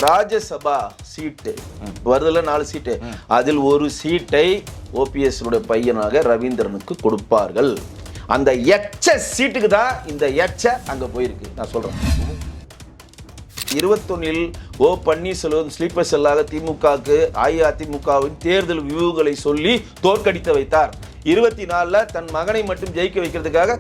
ராஜ்யசபா சீட்டு வருதுல 4 சீட்டு, அதில் ஒரு சீட்டை ஓபிஎஸ் பையனாக ரவீந்திரனுக்கு கொடுப்பார்கள். அந்த எச்ச சீட்டுக்கு தான் இந்த எச்ச அங்க போயிருக்கு. நான் சொல்றேன் 21 ஓ பன்னீர்செல்வம் ஸ்லீப்பர் செல்லாக திமுகவுக்கு அஇஅதிமுகவின் தேர்தல் வியூகங்களை சொல்லி தோற்கடித்து வைத்தார். 24 தன் மகனை மட்டும் ஜெயிக்க வைக்கிறதுக்காக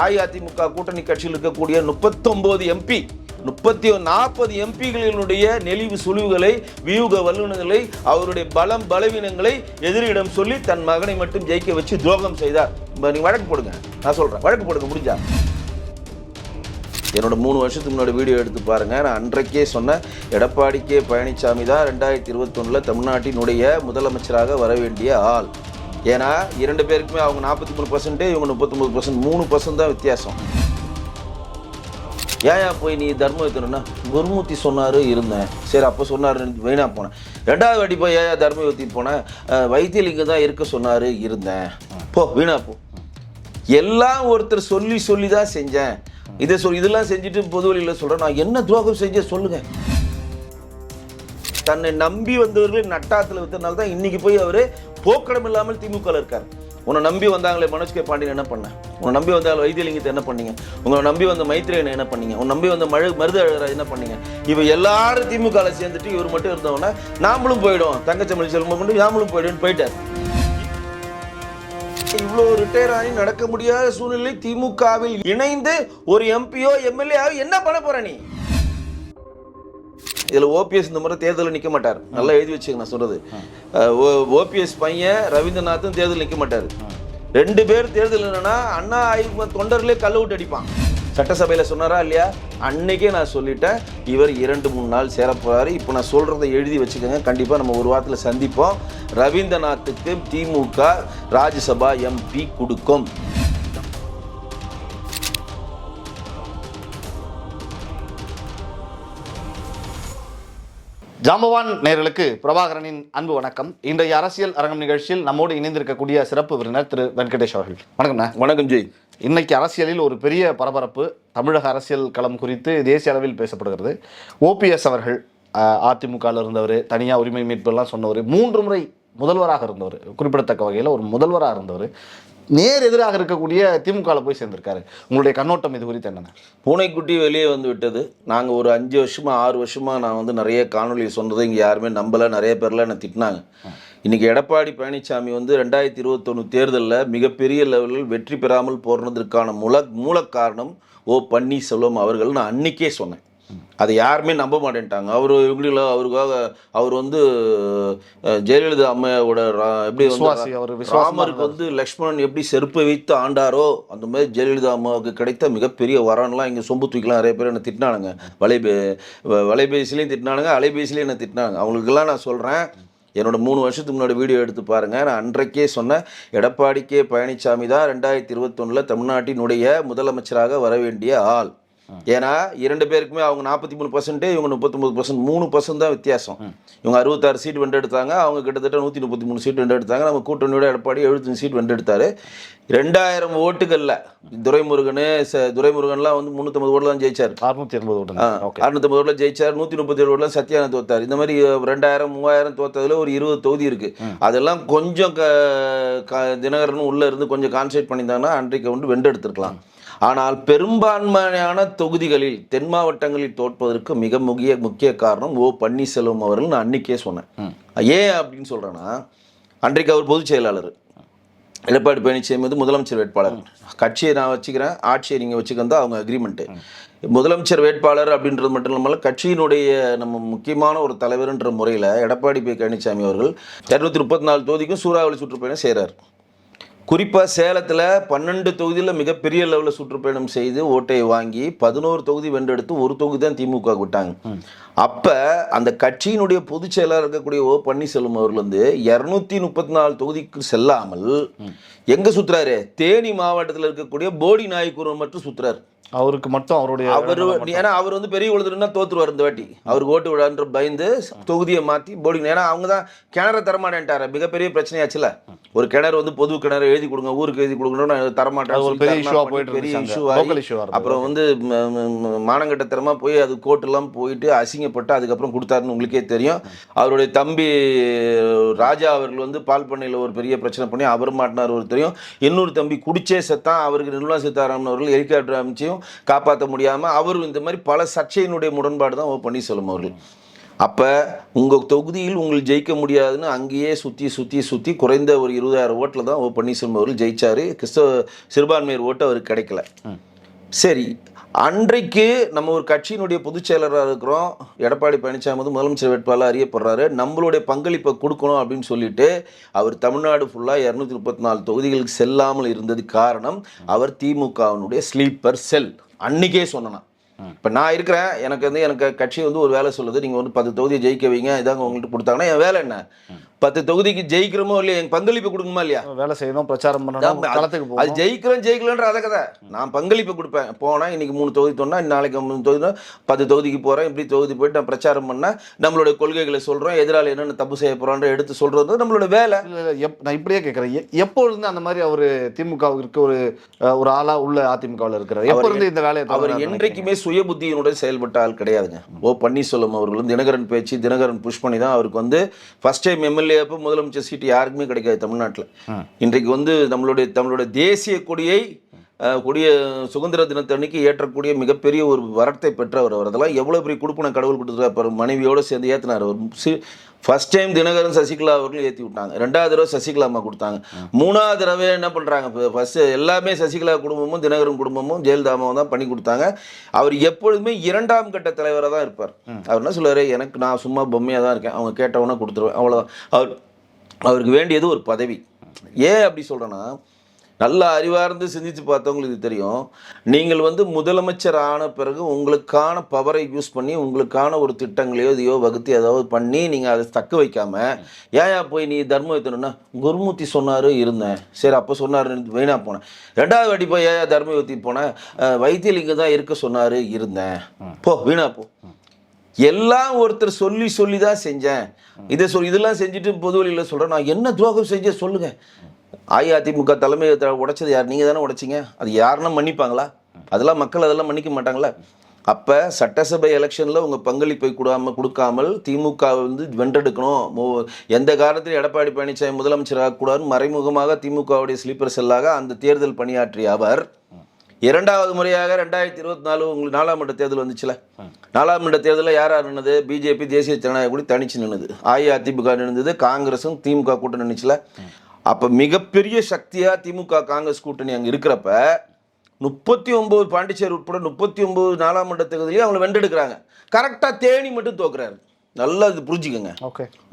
அஇஅதிமுக கூட்டணி கட்சியில் இருக்கக்கூடிய 39 எம்பி 40 எம்பிகளினுடைய நெளிவு சுழிவுகளை, வியூக வல்லுநர்களை, அவருடைய பலம் பலவீனங்களை எதிரியிடம் சொல்லி தன் மகனை மட்டும் ஜெயிக்க வச்சு துரோகம் செய்தார். நீங்க வழக்கு போடுங்க, நான் சொல்றேன், வழக்கு போடுங்க முடிஞ்சா. என்னோட 3 வருஷத்துக்கு முன்னாடி வீடியோ எடுத்து பாருங்க. நான் அன்றைக்கே சொன்ன எடப்பாடி கே பழனிசாமி தான் 2021 தமிழ்நாட்டினுடைய முதலமைச்சராக வர வேண்டிய ஆள். ஏன்னா 2 பேருக்குமே அவங்க 43%, இவங்க 39%, 3% தான் வித்தியாசம். ஏன் போய் நீ தர்மம் வைத்தணும்னா குருமூர்த்தி சொன்னார் இருந்தேன், சரி அப்போ சொன்னார் வீணா போனேன். 2வது வாட்டி போய் ஏன் தர்மம் ஊற்றி போனேன், வைத்தியலிங்கம் தான் இருக்க சொன்னார் இருந்தேன், போ வீணா போ. எல்லாம் ஒருத்தர் சொல்லி சொல்லி தான் செஞ்சேன். இதெல்லாம் செஞ்சுட்டு பொது வழியில் சொல்கிறேன், நான் என்ன துரோகம் செஞ்சேன் சொல்லுங்க. தன்னை நம்பி வந்தவர்களை நட்டாத்தில் வித்தனால தான் இன்னைக்கு போய் அவர் போக்கடம் இல்லாமல் திமுகவில் இருக்கார். உன்னை நம்பி வந்தாங்களே மனோஜ் கே பாண்டியன் என்ன பண்ண, உன்னை நம்பி வந்தாங்க வைத்தியலிங்கத்தை என்ன பண்ணீங்க, உங்களை நம்பி வந்த மைத்ரேயனை என்ன பண்ணீங்க, உன் நம்பி வந்த மருது அழகராஜ் என்ன பண்ணீங்க. இவ எல்லாரும் திமுகவில் சேர்ந்துட்டு இவர் மட்டும் இருந்தவொன்னா நாமளும் போயிடும், தங்கச்சமணி செல்வம் கொண்டு நாமளும் போயிடுன்னு போயிட்டார். இவ்வளோ ரிட்டையர் ஆகி நடக்க முடியாத சூழ்நிலை திமுகவில் இணைந்து ஒரு எம்பியோ எம்எல்ஏ என்ன பண்ண போற நீ? இதில் ஓபிஎஸ் இந்த முறை தேர்தலில் நிற்க மாட்டார். நல்லா எழுதி வச்சுக்க நான் சொல்றது. ஓபிஎஸ் பையன் ரவீந்திரநாத்தும் தேர்தல் நிற்க மாட்டார். 2 பேர் தேர்தல் என்னன்னா அண்ணா தொண்டர்களே கல்ல விட்டு அடிப்பான். சட்டசபையில் சொன்னாரா இல்லையா? அன்னைக்கே நான் சொல்லிட்டேன், இவர் 2-3 நாள் சேர போறாரு. இப்போ நான் சொல்றதை எழுதி வச்சுக்கோங்க, கண்டிப்பாக நம்ம ஒரு வாரத்தில் சந்திப்போம். ரவீந்திரநாத்துக்கு திமுக ராஜ்யசபா எம்பி கொடுக்கும். ஜாம்பவான் நேயர்களுக்கு பிரபாகரனின் அன்பு வணக்கம். இன்றைய அரசியல் அரங்கம் நிகழ்ச்சியில் நம்மோடு இணைந்திருக்கக்கூடிய சிறப்பு விருந்தினர் திரு வெங்கடேஷ் அவர்கள். வணக்கம்ண்ணா. வணக்கம் ஜெய். இன்னைக்கு அரசியலில் ஒரு பெரிய பரபரப்பு தமிழக அரசியல் களம் குறித்து தேசிய அளவில் பேசப்படுகிறது. ஓபிஎஸ் அவர்கள் அதிமுகவில் இருந்தவர், தனியாக உரிமை மீட்பெல்லாம் சொன்னவர், 3 முறை முதல்வராக இருந்தவர், குறிப்பிடத்தக்க வகையில் ஒரு முதல்வராக இருந்தவர், நேர் எதிராக இருக்கக்கூடிய திமுகவில் போய் சேர்ந்திருக்காரு. உங்களுடைய கண்ணோட்டம் இது குறித்து என்னென்ன? பூனைக்குட்டி வெளியே வந்து விட்டது. நாங்கள் ஒரு 5 வருஷமா 6 வருஷமா நான் வந்து நிறைய காணொலியை சொன்னதை இங்கே யாருமே நம்பலை. நிறைய பேர்லாம் என்னை திட்டினாங்க. இன்றைக்கி எடப்பாடி பழனிசாமி வந்து 2021 தேர்தலில் மிகப்பெரிய லெவலில் வெற்றி பெறாமல் போனதற்கான மூல காரணம் ஓ பன்னீர்செல்வம் அவர்கள். நான் அன்றைக்கே சொன்னேன், அதை யாருமே நம்ப மாட்டேன்ட்டாங்க. அவர் எப்படி இல்லை, அவருக்காக அவர் வந்து ஜெயலலிதா அம்மையோட எப்படி வந்து ராமருக்கு வந்து லக்ஷ்மணன் எப்படி செருப்பை வைத்து ஆண்டாரோ அந்த மாதிரி ஜெயலலிதா அம்மாவுக்கு கிடைத்த மிகப்பெரிய வரன்லாம் இங்கே சொம்பு தூக்கிலாம் நிறைய பேர் என்ன திட்டினானுங்க. வலைபேசிலையும் திட்டினானுங்க, அலைபேசிலையும் என்ன திட்டினாங்க. அவங்களுக்கெல்லாம் நான் சொல்கிறேன், என்னோட 3 வருஷத்துக்கு முன்னாடி வீடியோ எடுத்து பாருங்கள். நான் அன்றைக்கே சொன்னேன், எடப்பாடி கே பழனிசாமி தான் 2021 தமிழ்நாட்டினுடைய முதலமைச்சராக வர வேண்டிய ஆள். ஏன்னா 2 பேருக்குமே அவங்க 43%, இவங்க 39%, 3% தான் வித்தியாசம். இவங்க 66 சீட் வென்றெடுத்தாங்க, அவங்க கிட்டத்தட்ட 133 சீட் வென்றெடுத்தாங்க. நம்ம கூட்டணியோட எடப்பாடி 75 சீட் வென்றெடுத்தாரு. 2000 ஓட்டுகளில் துரைமுருகன்லாம் வந்து 350 ஓட்டு தான் ஜெயிச்சார். 650 ஓட்டில் ஜெயிச்சார். 137 ஓட்டில் சத்யானந்த் தோத்தார். இந்த மாதிரி 2000 3000 தோத்ததில் ஒரு 20 தொகுதி இருக்கு. அதெல்லாம் கொஞ்சம் தினகரன் உள்ள இருந்து கொஞ்சம் கான்சன்ட்ரேட் பண்ணியிருந்தாங்கன்னா அன்றைக்கு வந்து வென்றெடுத்திருக்கலாம். ஆனால் பெரும்பான்மையான தொகுதிகளில் தென் மாவட்டங்களில் தோற்பதற்கு மிக முக்கிய காரணம் ஓ பன்னீர்செல்வம் அவர்கள். நான் அன்றைக்கே சொன்னேன். ஏன் அப்படின்னு சொல்கிறேன்னா, அன்றைக்கு அவர் பொதுச் செயலாளர், எடப்பாடி பழனிசாமி வந்து முதலமைச்சர் வேட்பாளர். கட்சியை நான் வச்சுக்கிறேன், ஆட்சியை நீங்கள் வச்சுக்கிறதா அவங்க அக்ரிமெண்ட்டு. முதலமைச்சர் வேட்பாளர் அப்படின்றது மட்டும் இல்லாமல் கட்சியினுடைய நம்ம முக்கியமான ஒரு தலைவர்ன்ற முறையில் எடப்பாடி பழனிசாமி அவர்கள் 234 தொகுதிக்கும் சூறாவளி சுற்றுப்பயணம் செய்கிறார். குறிப்பாக சேலத்தில் 12 தொகுதியில் மிகப்பெரிய லெவலில் சுற்றுப்பயணம் செய்து ஓட்டை வாங்கி 11 தொகுதி வென்றெடுத்து 1 தொகுதி தான் திமுக விட்டாங்க. அப்போ அந்த கட்சியினுடைய பொதுச் செயலாளர் இருக்கக்கூடிய ஓ பன்னீர்செல்வம் அவர்கள் வந்து 234 தொகுதிக்கு செல்லாமல் எங்கே சுற்றுறாரு, தேனி மாவட்டத்தில் இருக்கக்கூடிய போடி நாயக்கூர் மட்டும் சுற்றுறாரு. அவருக்கு மட்டும் அவருடைய ஏன்னா அவர் வந்து பெரிய உழுதுன்னா தோத்துருவார் இந்த வாட்டி அவருக்கு ஓட்டு விடான்ற பயந்து தொகுதியை மாற்றி போர்டிங். ஏன்னா அவங்க தான் கிணறு தரமாட்டேன்ட்டாரு, மிகப்பெரிய பிரச்சனையாச்சுல. ஒரு கிணறு வந்து பொது கிணறு எழுதி கொடுங்க, ஊருக்கு எழுதி கொடுக்கணும்னு தரமாட்டேன், பெரிய இஷ்யூ. அப்புறம் வந்து மானங்கட்டத்தரமா போய் அது கோர்ட்டெல்லாம் போயிட்டு அசிங்கப்பட்டு அதுக்கப்புறம் கொடுத்தாருன்னு உங்களுக்கே தெரியும். அவருடைய தம்பி ராஜா அவர்கள் வந்து பால் பண்ணையில் ஒரு பெரிய பிரச்சனை பண்ணி அவர் மாட்டினார் ஒரு தெரியும். இன்னொரு தம்பி குடிச்சே செத்தான், அவருக்கு நிர்மலா சீதாராமன் அவர்கள் ஹெலிகாப்டர் அமைச்சியும் காப்பாற்ற முடியாம அவரும் இந்த மாதிரி பல சர்ச்சையினுடைய முரண்பாடு தான் ஓ பன்னீர்செல்வம் அவர்கள். அப்போ உங்கள் தொகுதியில் உங்களுக்கு ஜெயிக்க முடியாதுன்னு அங்கேயே சுற்றி குறைந்த ஒரு 20,000 ஓட்டில் தான் ஓ பன்னீர்செல்வம் அவர்கள் ஜெயிச்சார். கிறிஸ்தவ சிறுபான்மையர் ஓட்டு அவருக்கு கிடைக்கல. சரி, அன்றைக்கு நம்ம ஒரு கட்சியினுடைய பொதுச் செயலராக இருக்கிறோம், எடப்பாடி பழனிசாமி வந்து முதலமைச்சர் வேட்பாளர் அறியப்படுறாரு, நம்மளுடைய பங்களிப்பை கொடுக்கணும் அப்படின்னு சொல்லிட்டு அவர் தமிழ்நாடு ஃபுல்லாக 234 தொகுதிகளுக்கு செல்லாமல் இருந்தது காரணம் அவர் திமுகவினுடைய ஸ்லீப்பர் செல். அன்னைக்கே சொன்னேன். இப்போ நான் இருக்கிறேன், எனக்கு கட்சி வந்து ஒரு வேலை சொல்லுது, நீங்கள் வந்து 10 தொகுதியை ஜெயிக்க வைங்க, இதாங்க உங்கள்கிட்ட கொடுத்தாங்கன்னா என் வேலை என்ன? 10 தொகுதிக்கு ஜெயிக்கிறோமோ இல்லையா, எங்கள் பங்களிப்பு கொடுக்கணுமா இல்லையா? வேலை செய்யணும், பிரச்சாரம் பண்ணணும், களத்துக்கு போகணும். அது ஜெயிக்கலன்ற அதை கதை. நான் பங்களிப்பு கொடுப்பேன். போனால் இன்னைக்கு 3 தொகுதி சொன்னா, நாளைக்கு 3 தொகுதி 10 தொகுதிக்கு போகிறேன், இப்படி தொகுதி போயிட்டு நான் பிரச்சாரம் பண்ணேன், நம்மளுடைய கொள்கைகளை சொல்கிறோம், எதிராளி என்னென்ன தப்பு செய்ய போகிறான்னு எடுத்து சொல்கிறது நம்மளோட வேலை. நான் இப்படியே கேட்குறேன், எப்போ இருந்து அந்த மாதிரி அவர் திமுகவிற்கு ஒரு ஆளாக உள்ள அதிமுகவில் இருக்கிறார்? எப்போ இருந்து இந்த வேலையை? அவர் என்றைக்குமே சுய புத்தியினுடன் செயல்பட்ட ஆள் கிடையாதுங்க. ஓ பன்னீர்செல்வம் அவர்கள் வந்து தினகரன் பேச்சு, தினகரன் புஷ் பண்ணி தான் அவருக்கு வந்து ஃபர்ஸ்ட் டைம் எம்எல்ஏ அப்போ முதலமைச்சர் சீட்டு யாருக்குமே கிடைக்காது தமிழ்நாட்டில். இன்றைக்கு வந்து நம்மளுடைய தேசிய கொடியை சுதந்திர தினத்தன்னைக்கு ஏற்றக்கூடிய மிகப்பெரிய ஒரு வரத்தை பெற்றவர். அவர் அதெல்லாம் எவ்வளோ பெரிய கொடுப்பனை கடவுள் கொடுத்துருக்காரு. மனைவியோடு சேர்ந்து ஏற்றினார். அவர் ஃபர்ஸ்ட் டைம் தினகரன் சசிகலா அவர்கள் ஏற்றி விட்டாங்க. 2வது தடவை சசிகலா அம்மா கொடுத்தாங்க. 3வது தடவை என்ன பண்ணுறாங்க, ஃபர்ஸ்ட் எல்லாமே சசிகலா குடும்பமும் தினகரன் குடும்பமும் ஜெயலலிதா அம்மாவும் தான் பண்ணி கொடுத்தாங்க. அவர் எப்பொழுதுமே 2ஆம் கட்ட தலைவராக தான் இருப்பார். அவர் என்ன சொல்லுவார், எனக்கு நான் சும்மா பொம்மையாக தான் இருக்கேன், அவங்க கேட்டவொன்னே கொடுத்துருவேன், அவ்வளோதான். அவருக்கு வேண்டியது ஒரு பதவி. ஏன் அப்படி சொல்கிறேன்னா, நல்லா அறிவார்ந்து சிந்தித்து பார்த்தவங்களுக்கு இது தெரியும். நீங்கள் வந்து முதலமைச்சர் ஆன பிறகு உங்களுக்கான பவரை யூஸ் பண்ணி உங்களுக்கான ஒரு திட்டங்களையோ இதையோ வகுத்து ஏதாவது பண்ணி நீங்கள் அதை தக்க வைக்காமல் ஏன் போய் நீ தர்மம் வைத்தணும்னா, குருமூர்த்தி சொன்னார் இருந்தேன், சரி அப்போ சொன்னார் வீணாக போனேன். 2வது வாட்டி போய் ஏன் தர்ம யுத்தி போனேன், வைத்தியலிங்க தான் இருக்க சொன்னார் இருந்தேன், போ வீணா போ. எல்லாம் ஒருத்தர் சொல்லி தான் செஞ்சேன். இதெல்லாம் செஞ்சுட்டு பொது வழியில் சொல்கிறேன், நான் என்ன துரோகம் செஞ்சேன் சொல்லுங்கள். அஇஅதிமுக தலைமையை உடைச்சது யார்? நீங்கள் தானே உடைச்சிங்க. அது யாருன்னா மன்னிப்பாங்களா? அதெல்லாம் மக்கள் அதெல்லாம் மன்னிக்க மாட்டாங்களா? அப்போ சட்டசபை எலெக்ஷனில் உங்கள் பங்களிப்பை கொடுக்காமல் திமுக வந்து வென்றெடுக்கணும், எந்த காலத்திலும் எடப்பாடி பழனிசாமி முதலமைச்சராக கூடாதுன்னு மறைமுகமாக திமுகவுடைய ஸ்லீப்பர் செல்லாக அந்த தேர்தல் பணியாற்றிய அவர் 2வது முறையாக 2024 உங்களுக்கு 4ஆம் மன்ற தேர்தல் வந்துச்சுல, 4ஆம் மன்ற தேர்தலில் யார் நின்னது? பிஜேபி தேசிய ஜனநாயக கூடி தனிச்சு நின்றுது, அஇஅதிமுக நின்றுது, காங்கிரஸும் திமுக கூட்டணி நின்றுச்சுல. அப்போ மிகப்பெரிய சக்தியாக திமுக காங்கிரஸ் கூட்டணி அங்கே இருக்கிறப்ப 39 பாண்டிச்சேரி உட்பட 39 4ஆம் மன்ற தேர்தலையும் அவங்களை வென்றெடுக்கிறாங்க. கரெக்டாக தேனி மட்டும் தோக்குறாரு. நல்லா இது புரிஞ்சுக்கோங்க.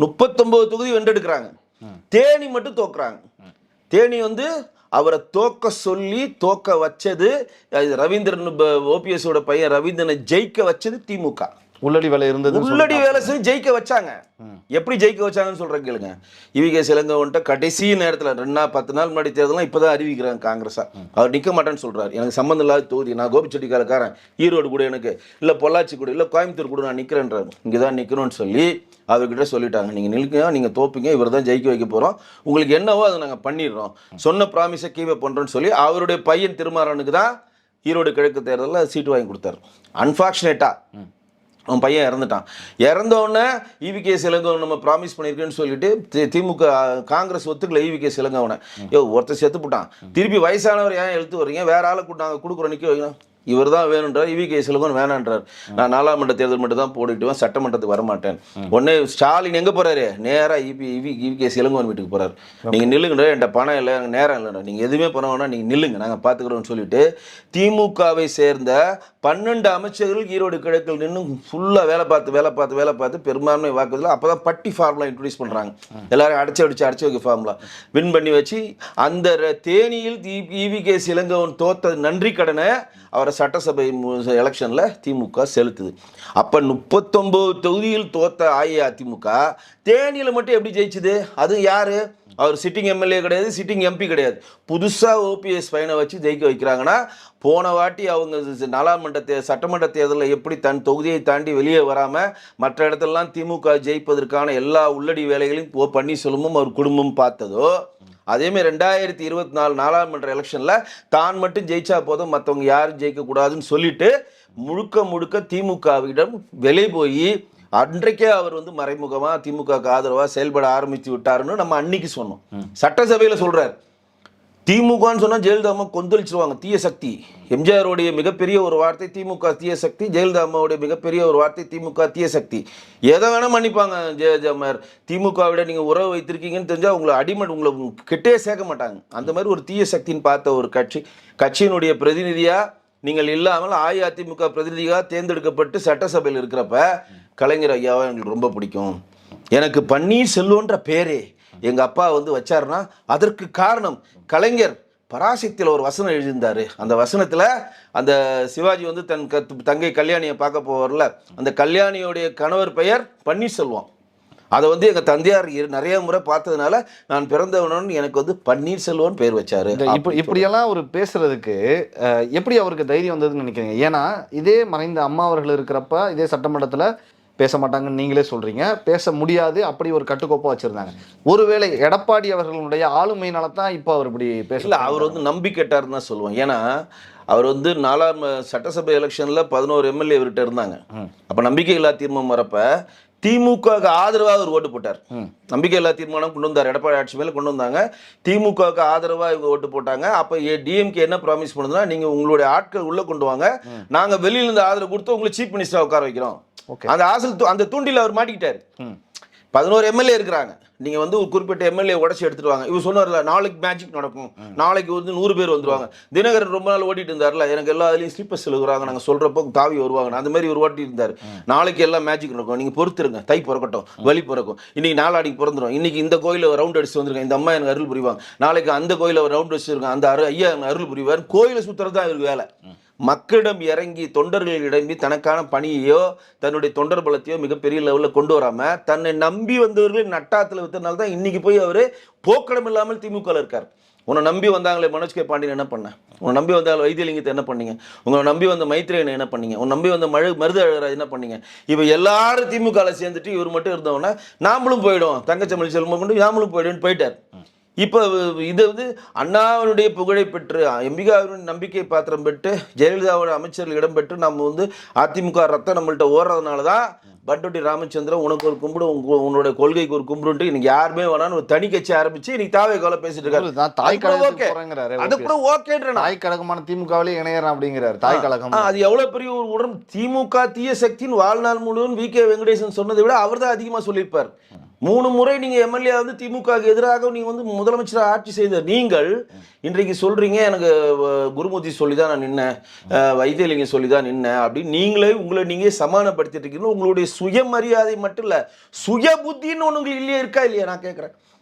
39 தொகுதி வென்றெடுக்கிறாங்க, தேனி மட்டும் தோக்குறாங்க. தேனி வந்து அவரை தோக்க வச்சது ரவீந்திரன், ஓபிஎஸோட பையன் ரவீந்திரனை ஜெயிக்க வச்சது திமுக. உள்ளடி வேலை இருந்தது, உள்ளடி வேலை செஞ்சு ஜெயிக்க வச்சாங்க. எப்படி ஜெயிக்க வச்சாங்கன்னு சொல்றேன் கேளுங்க. இவிகே இளங்கோவன்ட்ட கடைசி நேரத்தில் 10 நாள் முன்னாடி தேர்தலாம் இப்போதான் அறிவிக்கிறாங்க காங்கிரஸா. அவர் நிற்க மாட்டேன்னு சொல்றாரு, எனக்கு சம்மந்தம் இல்லாத தொகுதி, நான் கோபிச்செட்டிக்காரக்காரன், ஈரோடு கூட எனக்கு இல்லை, பொள்ளாச்சி கூட இல்லை, கோயம்புத்தூர் கூட நான் நிற்கிறேன்றாரு. இங்கே தான் நிற்கணும்னு சொல்லி அவர்கிட்ட சொல்லிட்டாங்க, நீங்கள் நிற்க, நீங்கள் தோப்பீங்க, இவர் தான் ஜெயிக்க வைக்க போகிறோம், உங்களுக்கு என்னவோ அதை நாங்கள் பண்ணிடுறோம், சொன்ன ப்ராமிஸை கீவே பண்ணுறோன்னு சொல்லி அவருடைய பையன் திருமாறனுக்கு தான் ஈரோடு கிழக்கு தேர்தலில் சீட்டு வாங்கி கொடுத்தாரு. அன்ஃபார்ச்சுனேட்டாக அவன் பையன் இறந்துட்டான். இறந்தோடனே இவிகே இளங்கோவன் நம்ம ப்ராமிஸ் பண்ணியிருக்கேன்னு சொல்லிட்டு திமுக காங்கிரஸ் ஒத்துக்கல இவிகே இளங்கோவனை. ஒருத்தர் செத்துப்பட்டான், திருப்பி வயசானவர் ஏன் எழுத்து வர்றீங்க, வேற ஆளை நாங்கள் கொடுக்குறோம் நிற்க வைக்கணும், இவர் தான் வேணுன்றார், இவிகே இளங்கோவன் வேணான்றார். நான் 4ஆம் மன்ற தேர்தல் மட்டும் தான் போட்டுக்குவேன், சட்டமன்றத்துக்கு வரமாட்டேன். உடனே ஸ்டாலின் எங்கே போகிறாரு, நேராக இவிகே இளங்கோவன் வீட்டுக்கு போகிறார். நீங்கள் நில்லுங்கடா, என்கிட்ட பணம் இல்லை, நேரம் இல்லைடா, நீங்கள் எதுவுமே பண்ண வேணா, நீங்கள் நில்லுங்க, நாங்கள் பார்த்துக்குறோன்னு சொல்லிட்டு திமுகவை சேர்ந்த 12 அமைச்சர்கள் ஈரோடு கிழக்கில் நின்று ஃபுல்லாக வேலை பார்த்து பெரும்பான்மை வாக்குதில் அப்போ தான் பட்டி ஃபார்முலா இன்ட்ரடியூஸ் பண்ணுறாங்க. எல்லாரும் அடிச்சு வைக்க ஃபார்முலா வின் பண்ணி வச்சு அந்த தேனியில் இவிகே இளங்கோவன் தோத்த நன்றி கடனை அவரை சட்டசபை எலெக்ஷனில் திமுக செலுத்துது. அப்போ 39 தொகுதியில் தோத்த அஇஅதிமுக தேனியில் மட்டும் எப்படி ஜெயிச்சுது? அது யார்? அவர் சிட்டிங் எம்எல்ஏ கிடையாது, சிட்டிங் எம்பி கிடையாது. புதுசாக ஓபிஎஸ் பையனை வச்சு ஜெயிக்க வைக்கிறாங்கன்னா, போன வாட்டி அவங்க நாடாளுமன்ற சட்டமன்ற தேர்தலில் எப்படி தன் தொகுதியை தாண்டி வெளியே வராமல் மற்ற இடத்துலலாம் திமுக ஜெயிப்பதற்கான எல்லா உள்ளடி வேலைகளையும் பன்னீர்செல்வமும் அவர் குடும்பமும் பார்த்ததோ, அதேமாதிரி 2024 நாடாளுமன்ற எலெக்ஷனில் தான் மட்டும் ஜெயிச்சா போதும், மற்றவங்க யாரும் ஜெயிக்கக்கூடாதுன்னு சொல்லிட்டு முழுக்க திமுகவிடம் விலை போய் அன்றைக்கே அவர் வந்து மறைமுகமாக திமுகவுக்கு ஆதரவாக செயல்பட ஆரம்பித்து விட்டாருன்னு நம்ம அன்னைக்கு சொன்னோம். சட்டசபையில் சொல்கிறார், திமுகன்னு சொன்னால் ஜெயலலிதா அம்மா கொந்தளிச்சிருவாங்க, தீய சக்தி. எம்ஜிஆருடைய மிகப்பெரிய ஒரு வார்த்தை திமுக தீய சக்தி, ஜெயலலிதா அம்மாவுடைய மிகப்பெரிய ஒரு வார்த்தை திமுக தீய சக்தி. எதை வேணால் மன்னிப்பாங்க ஜெயலலிதா. திமுகவிட நீங்கள் உறவு வைத்திருக்கீங்கன்னு தெரிஞ்சால் உங்களை உங்களை கிட்டே சேர்க்க மாட்டாங்க. அந்த மாதிரி ஒரு தீய சக்தின்னு பார்த்த ஒரு கட்சியினுடைய பிரதிநிதியாக நீங்கள் இல்லாமல் அஇஅதிமுக பிரதிநிதியாக தேர்ந்தெடுக்கப்பட்டு சட்டசபையில் இருக்கிறப்ப கலைஞர் ஐயாவை எங்களுக்கு ரொம்ப பிடிக்கும், எனக்கு பன்னீர்செல்வன்ற பேரே எங்கள் அப்பா வந்து வச்சாருன்னா அதற்கு காரணம் கலைஞர் பராசக்தியில் ஒரு வசனம் எழுதியிருந்தார். அந்த வசனத்தில் அந்த சிவாஜி வந்து தன் தங்கை கல்யாணியை பார்க்க போவார்ல, அந்த கல்யாணியோடைய கணவர் பெயர் பன்னீர்செல்வம். அதை வந்து எங்கள் தந்தையார் நிறைய முறை பார்த்ததுனால நான் பிறந்தவனு எனக்கு வந்து பன்னீர்செல்வன் பேர் வச்சாரு. இப்படியெல்லாம் ஒரு பேசுறதுக்கு எப்படி அவருக்கு தைரியம் வந்ததுன்னு நினைக்கிறீங்க? ஏன்னா இதே மறைந்த அம்மா அவர்கள் இருக்கிறப்ப இதே சட்டமன்றத்தில் பேச மாட்டாங்கன்னு நீங்களே சொல்றீங்க, பேச முடியாது, அப்படி ஒரு கட்டுக்கோப்பாக வச்சிருந்தாங்க. ஒருவேளை எடப்பாடி அவர்களுடைய ஆளுமையினால தான் இப்போ அவர் இப்படி பேசல. அவர் வந்து நம்பி கேட்டாருன்னு தான் சொல்லுவோம். ஏன்னா அவர் வந்து 4ஆம் சட்டசபை எலெக்ஷனில் 11 எம்எல்ஏ இவர்கிட்ட இருந்தாங்க. அப்போ நம்பிக்கை இல்லா தீர்மானம் வரப்ப திமுகவுக்கு ஆதரவாக அவர் ஓட்டு போட்டார். நம்பிக்கை இல்லா தீர்மானம் கொண்டு வந்தார், எடப்பாடி ஆட்சி மேலே கொண்டு வந்தாங்க. திமுகவுக்கு ஆதரவாக இவங்க ஓட்டு போட்டாங்க. அப்போ டிஎம்கே என்ன ப்ராமிஸ் பண்ணுதுன்னா, நீங்கள் உங்களுடைய ஆட்கள் உள்ளே கொண்டு வாங்க, நாங்கள் வெளியிலேருந்து ஆதரவு கொடுத்து உங்களுக்கு சீஃப் மினிஸ்டராக உட்கார வைக்கிறோம். அந்த தூண்டில் அவர் மாட்டிக்கிட்டார். 11 எம்எல்ஏ இருக்கிறாங்க, நீங்கள் வந்து ஒரு குறிப்பிட்ட எம்எல்ஏ உடச்சி எடுத்துட்டு வாங்க. இவர் சொன்னார்ல, நாளைக்கு மேஜிக் நடக்கும், நாளைக்கு வந்து 100 பேர் வந்துருவாங்க. தினகரன் ரொம்ப நாள் ஓட்டிட்டு இருந்தார்ல, எனக்கு எல்லா அதுலேயும் ஸ்லீப்பர்ஸ் எழுதுறாங்க, நாங்கள் சொல்கிறப்போ தாவி வருவாங்க, அந்த மாதிரி ஒரு ஓட்டிட்டு இருந்தார். நாளைக்கு எல்லாம் மேஜிக் நடக்கும், நீங்கள் பொறுத்துருங்க, தை பிறக்கட்டும், வலி பிறக்கும், இன்னைக்கு நாளாடிக்கு பிறந்துடும், இன்னைக்கு இந்த கோயிலில் ரவுண்ட் அடிச்சு வந்துருக்கேன், இந்த அம்மா எனக்கு அருள் புரிவாங்க, நாளைக்கு அந்த கோயிலில் ரவுண்ட் அடிச்சிருக்கேன், அந்த ஐயா அருள் புரிவார். கோயிலை சுற்றுறது தான் இவருக்கு வேலை. மக்களிடம் இறங்கி தொண்டர்களிடம் தனக்கான பணியையோ தன்னுடைய தொண்டர் பலத்தையோ மிகப்பெரிய லெவலில் கொண்டு வராம தன்னை நம்பி வந்தவர்கள் நட்டாத்தில் வித்தனால தான் இன்னைக்கு போய் அவர் போக்கடம் இல்லாமல் திமுக இருக்கார். உன்னை நம்பி வந்தாங்களே மனோஜ் கே பாண்டியன் என்ன பண்ண? உன்னை நம்பி வந்தாங்க வைத்தியலிங்கத்தை என்ன பண்ணீங்க? உங்களை நம்பி வந்த மைத்ரேயனை என்ன பண்ணீங்க? உன் நம்பி வந்த மருது அழகராஜ் என்ன பண்ணீங்க? இப்போ எல்லாரும் திமுகவில் சேர்ந்துட்டு இவர் மட்டும் இருந்தவொன்னே நாமளும் போயிடும், தங்கச்சமலி செல்வம் கொண்டு நாமளும் போயிடுன்னு போயிட்டார். இப்போ இது வந்து அண்ணாவினுடைய புகழை பெற்று எம்பிகாவின் நம்பிக்கை பாத்திரம் பெற்று ஜெயலலிதாவோட அமைச்சர்கள் இடம் பெற்று நம்ம வந்து அதிமுக ரத்தம் நம்மள்கிட்ட ஓடுறதுனால தான் பண்டோட்டி ராமச்சந்திரன் உனக்கு ஒரு கும்பிடு, உன்னோட கொள்கைக்கு ஒரு கும்பிடுன்ட்டு இன்னைக்கு யாருமே வேணான்னு ஒரு தனி கட்சி ஆரம்பிச்சு இன்னைக்கு தாவே கோல பேசிட்டு இருக்காரு. தாய் கழகம் அது கூட ஓகேன்ற தாய் கழகமான திமுகவிலே இணையறேன் அப்படிங்கிறாரு. தாய் கழகம் அது எவ்வளவு பெரிய ஒரு உடன் திமுக தீய சக்தின்னு வாழ்நாள் முழுவதும் வி.கே. வெங்கடேசன் சொன்னதை விட அவர் தான் அதிகமாக சொல்லியிருப்பார். 3 முறை நீங்க எம்எல்ஏ வந்து திமுகவுக்கு எதிராக நீங்க வந்து முதலமைச்சராக ஆட்சி செய்த நீங்கள் இன்றைக்கு சொல்றீங்க எனக்கு குருமூர்த்தி சொல்லி தான் நான் நின்னேன், வைத்தியலிங்கம் சொல்லி தான் நின்னேன் அப்படின்னு நீங்களே உங்களை நீங்க சமாதானப்படுத்திட்டு இருக்கீங்க. உங்களுடைய சுயமரியாதை மட்டும் இல்ல, சுய புத்தின்னு ஒன்று உங்களுக்கு இல்லையே, இருக்கா இல்லையா? நான் கேட்குறேன்.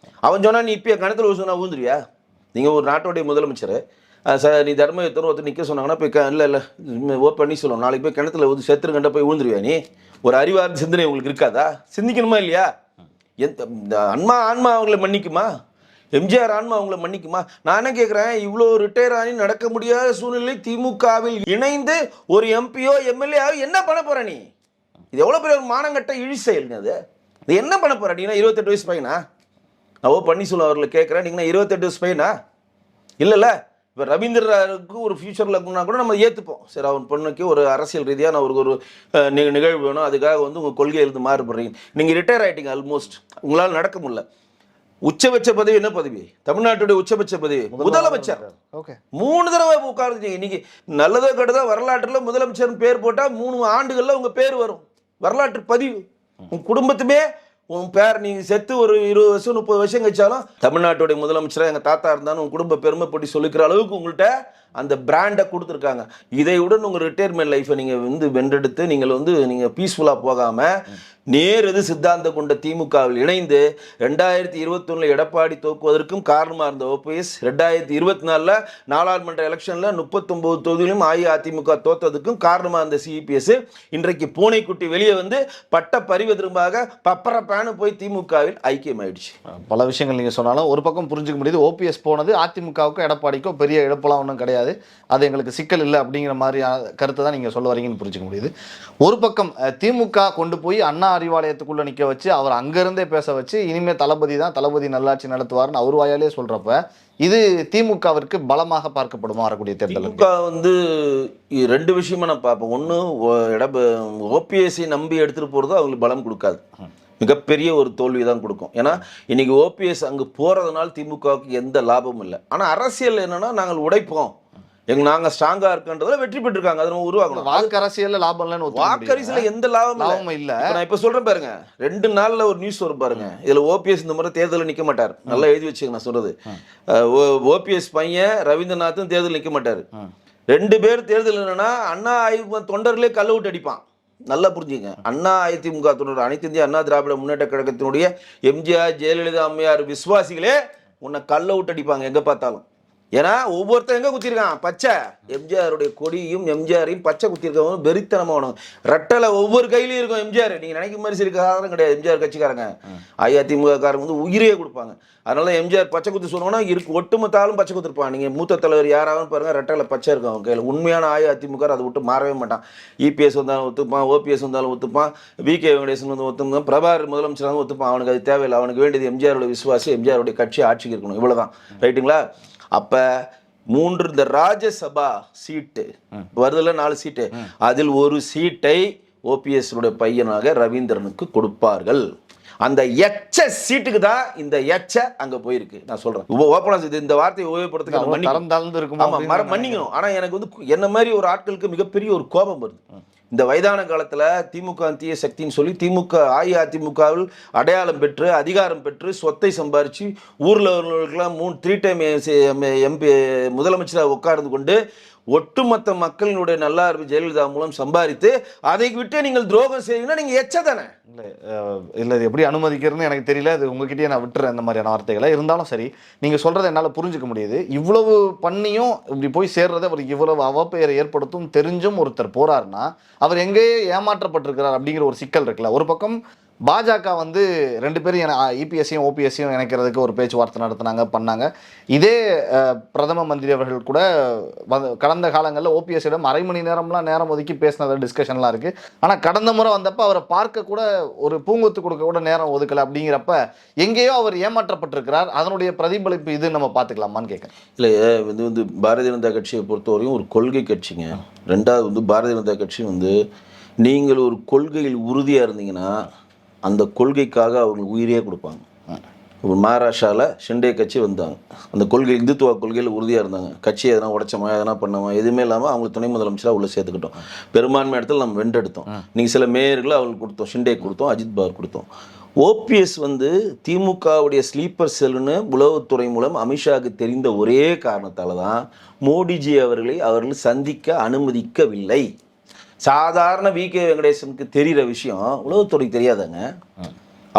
அவன் சொன்னா நீ இப்போ கிணத்துல சொன்னா ஊந்துருவியா? நீங்க ஒரு நாட்டோடைய முதலமைச்சர், நீ தர்ம யுத்தம் ஒருத்தர் நிற்க சொன்னாங்கன்னா போய் இல்லை பண்ணி சொல்லுவோம், நாளைக்கு போய் கிணத்துல வந்து செத்துருங்கண்ட போய் ஊந்துருவியா? நீ ஒரு அறிவார்ந்த சிந்தனை உங்களுக்கு இருக்காதா? சிந்திக்கணுமா இல்லையா? ஆன்மா அவங்கள மன்னிக்குமா? எம்ஜிஆர் ஆன்மா அவங்கள மன்னிக்குமா? நான் என்ன கேட்குறேன், இவ்வளோ ரிட்டையர் ஆகி நடக்க முடியாத சூழ்நிலை திமுகவில் இணைந்து ஒரு எம்பியோ எம்எல்ஏ என்ன பண்ண போற நீ? இது எவ்வளோ பெரிய ஒரு மானங்கட்ட இழி செயலுங்க. அது இது என்ன பண்ண போற நீ? 28 வயசு பையனா? நான் பன்னீர்செல்வம் அவர்களை கேட்குறேன், நீங்கன்னா 28 வயசு பையனா? இல்லைல்ல. இப்போ ரவீந்திரருக்கு ஒரு ஃபியூச்சரில் இருக்குன்னா கூட நம்ம ஏற்றுப்போம். சரி, அவன் பொண்ணுக்கு ஒரு அரசியல் ரீதியாக நான் ஒரு நிகழ்வு வேணும், அதுக்காக வந்து உங்கள் கொள்கையிலிருந்து மாறுபடுறீங்க. நீங்கள் ரிட்டையர் ஆகிட்டீங்க, ஆல்மோஸ்ட் உங்களால் நடக்க முடியல. உச்சபட்ச பதவி என்ன பதவி? தமிழ்நாட்டுடைய உச்சபட்ச பதவி முதலமைச்சர். 3 தடவை உட்கார்ந்துட்டீங்க. இன்னைக்கு நல்லதோ கெட்டதோ வரலாற்றில் முதலமைச்சர் பேர் போட்டால் 3 ஆண்டுகளில் உங்கள் பேர் வரும், வரலாற்று பதிவு. உங்கள் குடும்பத்துமே உன் பேர் நீங்கள் செத்து ஒரு 20 வருஷம் 30 வருஷம் கழிச்சாலும் தமிழ்நாட்டுடைய முதலமைச்சராக எங்கள் தாத்தா இருந்தாலும் உன் குடும்ப பெருமைப்படி சொல்லிக்கிற அளவுக்கு உங்கள்கிட்ட அந்த பிராண்டை கொடுத்துருக்காங்க. இதையுடன் உங்கள் ரிட்டையர்மெண்ட் லைஃப்பை நீங்கள் வந்து வென்றெடுத்து நீங்கள் பீஸ்ஃபுல்லாக போகாமல் நேரெது சித்தாந்தம் கொண்ட திமுகவில் இணைந்து 2021 எடப்பாடி தோக்குவதற்கும் காரணமாக இருந்த ஓபிஎஸ் 2024 நாடாளுமன்ற எலெக்ஷனில் 39 தொகுதியிலும் அஇஅதிமுக தோத்ததுக்கும் காரணமாக இருந்த சிபிஎஸ் இன்றைக்கு பூனைக்குட்டி வெளியே வந்து பட்ட பறிவதற்காக பப்பர பேனு போய் திமுகவில் ஐக்கியமாயிடுச்சு. பல விஷயங்கள் நீங்கள் சொன்னாலும் ஒரு பக்கம் புரிஞ்சுக்க முடியுது. ஓபிஎஸ் போனது அதிமுகவுக்கும் எடப்பாடிக்கும் பெரிய இழப்பெல்லாம் ஒன்றும் கிடையாது, அது எங்களுக்கு சிக்கல் இல்லை அப்படிங்கிற மாதிரி கருத்தை தான் நீங்கள் சொல்ல வரீங்கன்னு புரிஞ்சுக்க முடியுது. ஒரு பக்கம் திமுக கொண்டு போய் அண்ணா அறிவாலயத்துக்குள்ள நிக்க வச்சு அவர் அங்கிருந்தே பேச வச்சு இனிமே தளபதி நல்லாட்சி நடத்துவார்னு அவர் வாயாலே சொல்றப்ப இது திமுகவிற்கு பலமாக பார்க்கப்படுமா வரக்கூடிய தேர்தல்? திமுக வந்து ரெண்டு விஷயமா நான் பார்ப்பேன். ஒன்று, ஓபிஎஸ்ஸை நம்பி எடுத்துட்டு போறது அவங்களுக்கு பலம் கொடுக்காது, மிகப்பெரிய ஒரு தோல்வி தான் கொடுக்கும். ஏன்னா இன்னைக்கு ஓபிஎஸ் அங்கு போறதுனால திமுகவுக்கு எந்த லாபமும் இல்லை. ஆனால் அரசியல் என்னன்னா நாங்கள் உடைப்போம், நாங்க ஸ்ட்ராங்கா இருக்கன்றதுல வெற்றி பெற்றிருக்காங்க. அதை நம்ம உருவாக்கணும். வாக்கு அரசியல்ல லாபம் இல்லைன்னு, வாக்கரிசில எந்த லாபமும் இல்ல. நான் இப்ப சொல்றேன் பாருங்க, 2 நாள்ல ஒரு நியூஸ் வரும் பாருங்க. இதுல ஓபிஎஸ் இந்த முறை தேர்தலில் நிக்க மாட்டார், நல்லா எழுதி வச்சுங்க நான் சொல்றது. ஓபிஎஸ் பையன் ரவீந்திரநாத்தும் தேர்தல் நிக்க மாட்டாரு. 2 பேர் தேர்தல் என்னன்னா அண்ணா தொண்டர்களே கல்ல விட்டு அடிப்பான். நல்லா புரிஞ்சுங்க, அண்ணா அதிமுக தொண்டர், அனைத்து இந்திய அண்ணா திராவிட முன்னேற்ற கழகத்தினுடைய எம்ஜிஆர் ஜெயலலிதா அம்மையார் விசுவாசிகளே உன்னை கல்ல விட்டு அடிப்பாங்க எங்க பார்த்தாலும். ஏன்னா ஒவ்வொருத்தர் எங்க குத்திருக்கான் பச்சை, எம்ஜிஆருடைய கொடியும் எம்ஜிஆரையும் பச்சை குத்திருக்கவங்க வெறித்தனமானவங்க. ரெட்டலை ஒவ்வொரு கையிலையும் இருக்கும் எம்ஜிஆர். நீங்க நினைக்கும் மாதிரி சரி காரணம் கிடையாது. எம்ஜிஆர் கட்சிக்காரங்க அஇஅதிமுக காரங்க வந்து உயிரையே கொடுப்பாங்க. அதனால எம்ஜிஆர் பச்சை குத்து சொன்னோம்னா இருக்கு, ஒட்டுமொத்தாலும் பச்சை குத்திருப்பான். நீங்க மூத்த தலைவர் யாராவது பாருங்க, ரெட்டலை பச்சை இருக்கும் அவங்க கையில். உண்மையான அஇஅதிமுக அதை விட்டு மாறவே மாட்டான். இபிஎஸ் வந்தாலும் ஒத்துப்பான், ஓபிஎஸ் வந்தாலும் ஒத்துப்பான், விகே வெங்கடேசன் வந்து ஒத்துப்பான், பிரபாகர் முதலமைச்சர் ஒத்துப்பான். அவனுக்கு அது தேவையில்லை. அவனுக்கு வேண்டியது எம்ஜிஆருடைய விசுவாசி, எம்ஜிஆருடைய கட்சி ஆட்சிக்கு இருக்கணும், இவ்வளவுதான். ரைட்டுங்களா? அப்ப 3 இந்த ராஜ்யசபா சீட்டு வருதுல 4 சீட்டு, அதில் ஒரு சீட்டை ஓபிஎஸ் பையனாக ரவீந்திரனுக்கு கொடுப்பார்கள். அந்த எச்ச சீட்டுக்கு தான் இந்த எச்ச அங்க போயிருக்கு. நான் சொல்றேன் ஓப்பனா, இந்த வார்த்தையை உபயோகப்படுத்துக்கு மன்னிக்கணும். ஆனா எனக்கு வந்து என்ன மாதிரி ஒரு ஆட்களுக்கு மிகப்பெரிய ஒரு கோபம் வருது. இந்த வயதான காலத்தில் திமுக தீய சக்தின்னு சொல்லி திமுக அஇஅதிமுகவில் அடையாளம் பெற்று அதிகாரம் பெற்று சொத்தை சம்பாரித்து ஊரில் உள்ளவர்களுக்கெல்லாம் 3 டைம் எம்பி முதலமைச்சராக உட்கார்ந்து கொண்டு ஒட்டுமொத்த மக்களினுடைய நல்லார்பு ஜெயலலிதா மூலம் சம்பாதித்து அதை விட்டு நீங்கள் துரோகம் செய்வீங்கன்னா நீங்கள் எச்ச தானே? இல்லை இது எப்படி அனுமதிக்கிறதுன்னு எனக்கு தெரியல. அது உங்ககிட்டயே நான் விட்டுறேன் இந்த மாதிரியான வார்த்தைகளை. இருந்தாலும் சரி, நீங்கள் சொல்கிறத என்னால் புரிஞ்சுக்க முடியுது. இவ்வளவு பண்ணியும் இப்படி போய் சேர்றதை அவருக்கு இவ்வளவு அவப்பெயரை ஏற்படுத்தும் தெரிஞ்சும் ஒருத்தர் போறாருன்னா அவர் எங்கேயே ஏமாற்றப்பட்டிருக்கிறார் அப்படிங்கிற ஒரு சிக்கல் இருக்குல்ல. ஒரு பக்கம் பாஜக வந்து 2 பேரும் இபிஎஸ்ஸையும் ஓபிஎஸ்ஸையும் இணைக்கிறதுக்கு ஒரு பேச்சுவார்த்தை நடத்தினாங்க, பண்ணாங்க. இதே பிரதம மந்திரி அவர்கள் கூட கடந்த காலங்களில் ஓபிஎஸ்ஸிடம் அரை மணி நேரம் ஒதுக்கி பேசினது டிஸ்கஷன்லாம் இருக்குது. ஆனால் கடந்த முறை வந்தப்போ அவரை பார்க்க கூட ஒரு பூங்கொத்து கொடுக்க கூட நேரம் ஒதுக்கலை. அப்படிங்கிறப்ப எங்கேயோ அவர் ஏமாற்றப்பட்டிருக்கிறார். அதனுடைய பிரதிபலிப்பு இது நம்ம பார்த்துக்கலாமான்னு கேட்குறேன். இல்லை, இது வந்து பாரதிய ஜனதா கட்சியை பொறுத்தவரையும் ஒரு கொள்கை கட்சிங்க. 2வது வந்து பாரதிய ஜனதா கட்சி வந்து நீங்கள் ஒரு கொள்கையில் உறுதியாக இருந்தீங்கன்னா அந்த கொள்கைக்காக அவங்க உயிரே கொடுப்பாங்க. இப்போ மகாராஷ்டிராவில் ஷிண்டே கட்சி வந்தாங்க, அந்த கொள்கை இந்துத்துவ கொள்கையில் உறுதியாக இருந்தாங்க. கட்சி எதனா உடைச்சோமா எதனா பண்ணோமா எதுவுமே இல்லாமல் அவங்க துணை முதலமைச்சராக உள்ளே சேர்த்துக்கிட்டோம். பெரும்பான்மை இடத்துல நம்ம வென்றெடுத்தோம். நீங்கள் சில மேயர்களை அவங்களுக்கு கொடுத்தோம், ஷிண்டே கொடுத்தோம், அஜித் பவார் கொடுத்தோம். ஓபிஎஸ் வந்து திமுகவுடைய ஸ்லீப்பர் செல்லுன்னு உளவுத்துறை மூலம் அமித்ஷாவுக்கு தெரிந்த ஒரே காரணத்தால் தான் மோடிஜி அவர்கள் சந்திக்க அனுமதிக்கவில்லை. சாதாரண விகே வெங்கடேசனுக்கு தெரிகிற விஷயம் உளவுத்துறைக்கு தெரியாதாங்க.